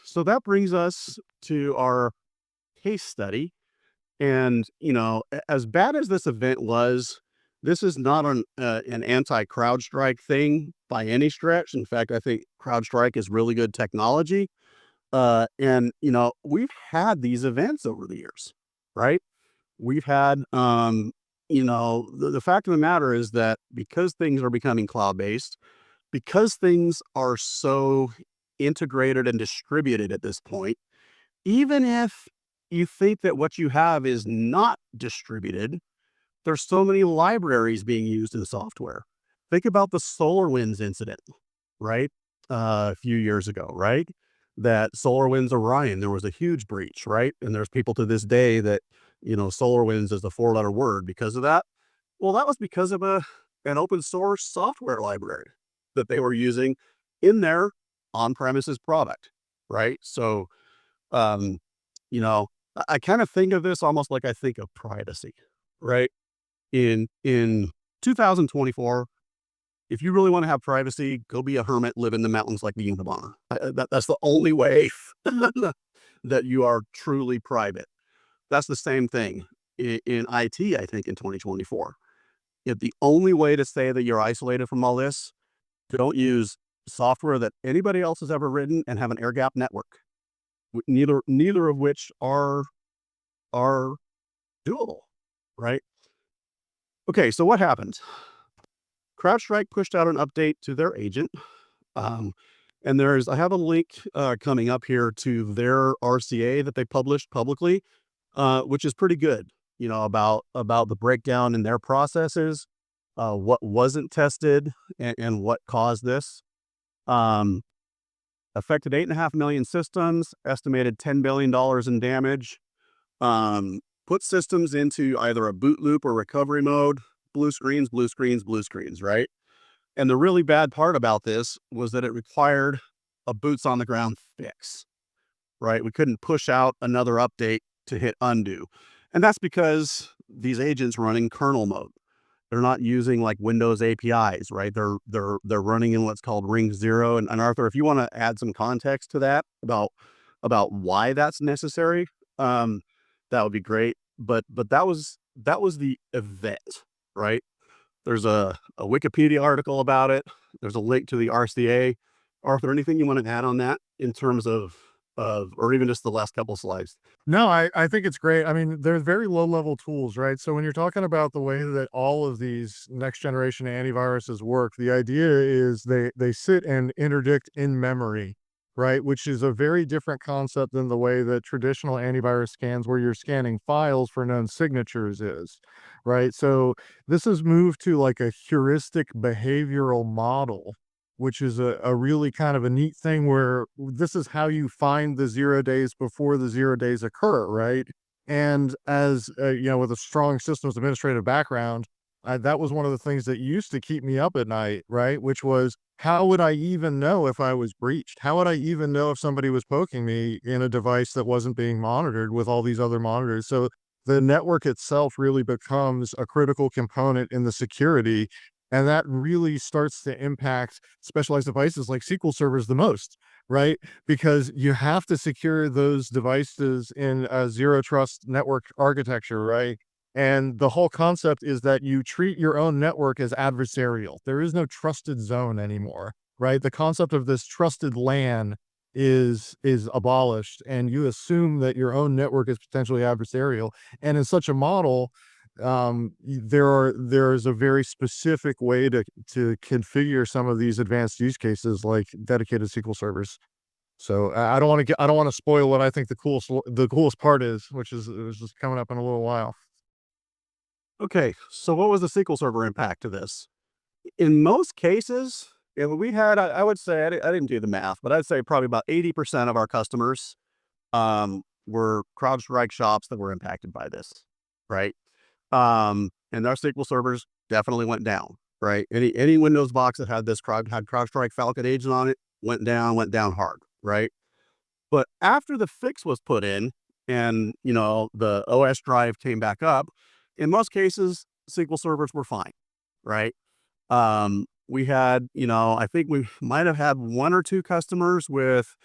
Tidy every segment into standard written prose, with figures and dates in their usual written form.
So that brings us to our case study. And, as bad as this event was, this is not an anti-CrowdStrike thing by any stretch. In fact, I think CrowdStrike is really good technology. And, we've had these events over the years, right? We've had, the fact of the matter is that because things are becoming cloud-based, because things are so integrated and distributed at this point, even if you think that what you have is not distributed, there's so many libraries being used in software. Think about the SolarWinds incident, right? A few years ago, right? That SolarWinds Orion, there was a huge breach, right? And there's people to this day that, SolarWinds is the four-letter word because of that. Well, that was because of an open source software library that they were using in their on-premises product, right? So, um, I kind of think of this almost like I think of privacy, right? In 2024, if you really want to have privacy, go be a hermit, live in the mountains like the Unabomber. That's the only way that you are truly private. That's the same thing in IT, I think, in 2024. If the only way to say that you're isolated from all this, don't use software that anybody else has ever written and have an air gap network. Neither of which are doable, right? Okay, so what happened? CrowdStrike pushed out an update to their agent. Um, and I have a link coming up here to their RCA that they published publicly, which is pretty good, about the breakdown in their processes, what wasn't tested and what caused this. Affected 8.5 million systems, estimated $10 billion in damage, put systems into either a boot loop or recovery mode, blue screens, blue screens, blue screens, right? And the really bad part about this was that it required a boots on the ground fix, right? We couldn't push out another update to hit undo. And that's because these agents run in kernel mode. They're not using like Windows APIs, right? They're running in what's called ring zero. And Arthur, if you want to add some context to that about why that's necessary, that would be great. But that was the event, right? There's a Wikipedia article about it. There's a link to the RCA. Arthur, anything you want to add on that in terms of or even just the last couple slides? No, I think it's great. I mean, they're very low level tools, right? So when you're talking about the way that all of these next generation antiviruses work, the idea is they sit and interdict in memory, right? Which is a very different concept than the way that traditional antivirus scans, where you're scanning files for known signatures, is, right? So this has moved to like a heuristic behavioral model, which is a really kind of a neat thing, where this is how you find the 0 days before the 0 days occur, right? And as, with a strong systems administrative background, that was one of the things that used to keep me up at night, right? Which was, how would I even know if I was breached? How would I even know if somebody was poking me in a device that wasn't being monitored with all these other monitors? So the network itself really becomes a critical component in the security, and that really starts to impact specialized devices like SQL servers the most, right? Because you have to secure those devices in a zero trust network architecture, right? And the whole concept is that you treat your own network as adversarial. There is no trusted zone anymore, right? The concept of this trusted LAN is abolished, and you assume that your own network is potentially adversarial. And in such a model, there's a very specific way to configure some of these advanced use cases, like dedicated SQL servers. So I don't want to I don't want to spoil what I think the coolest part is, which is just coming up in a little while. Okay, so what was the SQL Server impact to this? In most cases, we had, I would say, I didn't do the math, but I'd say probably about 80% of our customers were CrowdStrike shops that were impacted by this, right? And our SQL servers definitely went down, right? Any Windows box that had had CrowdStrike Falcon agent on it went down hard, right? But after the fix was put in and, the OS drive came back up, in most cases, SQL servers were fine, right? We had, I think we might have had one or two customers with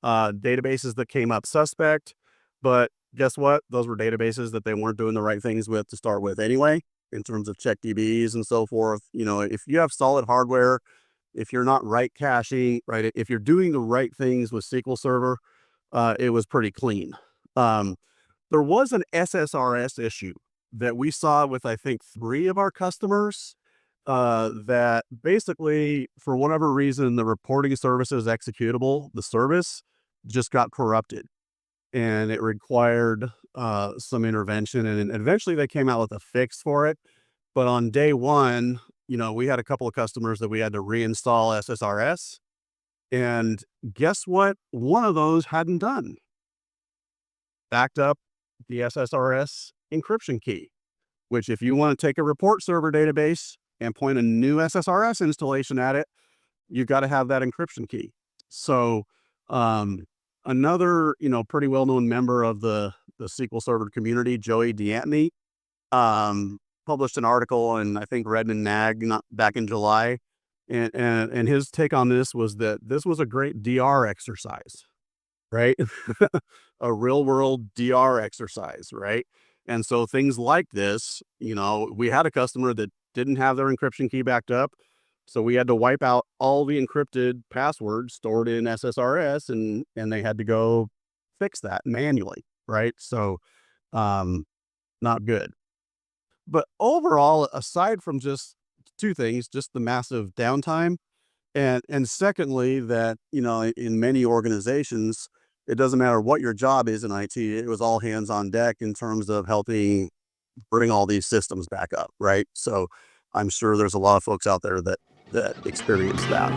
databases that came up suspect, but guess what? Those were databases that they weren't doing the right things with to start with anyway, in terms of check DBs and so forth. If you have solid hardware, if you're not right caching, right, if you're doing the right things with SQL Server, it was pretty clean. Um, there was an SSRS issue that we saw with, I think, 3 of our customers, that basically, for whatever reason, the reporting services executable, the service just got corrupted, and it required some intervention, and eventually they came out with a fix for it. But on day 1, we had a couple of customers that we had to reinstall SSRS, and guess what? One of those hadn't done. Backed up the SSRS encryption key, which, if you want to take a report server database and point a new SSRS installation at it, you got to have that encryption key. So, another, pretty well-known member of the SQL Server community, Joey D'Antoni, published an article in, I think, Red and Nag back in July, and his take on this was that this was a great DR exercise, right? A real world DR exercise, right? And so things like this, we had a customer that didn't have their encryption key backed up. So we had to wipe out all the encrypted passwords stored in SSRS, and they had to go fix that manually, right? So, not good. But overall, aside from just 2 things, just the massive downtime, and secondly, that, in many organizations, it doesn't matter what your job is in IT, it was all hands on deck in terms of helping bring all these systems back up, right? So I'm sure there's a lot of folks out there that experience that.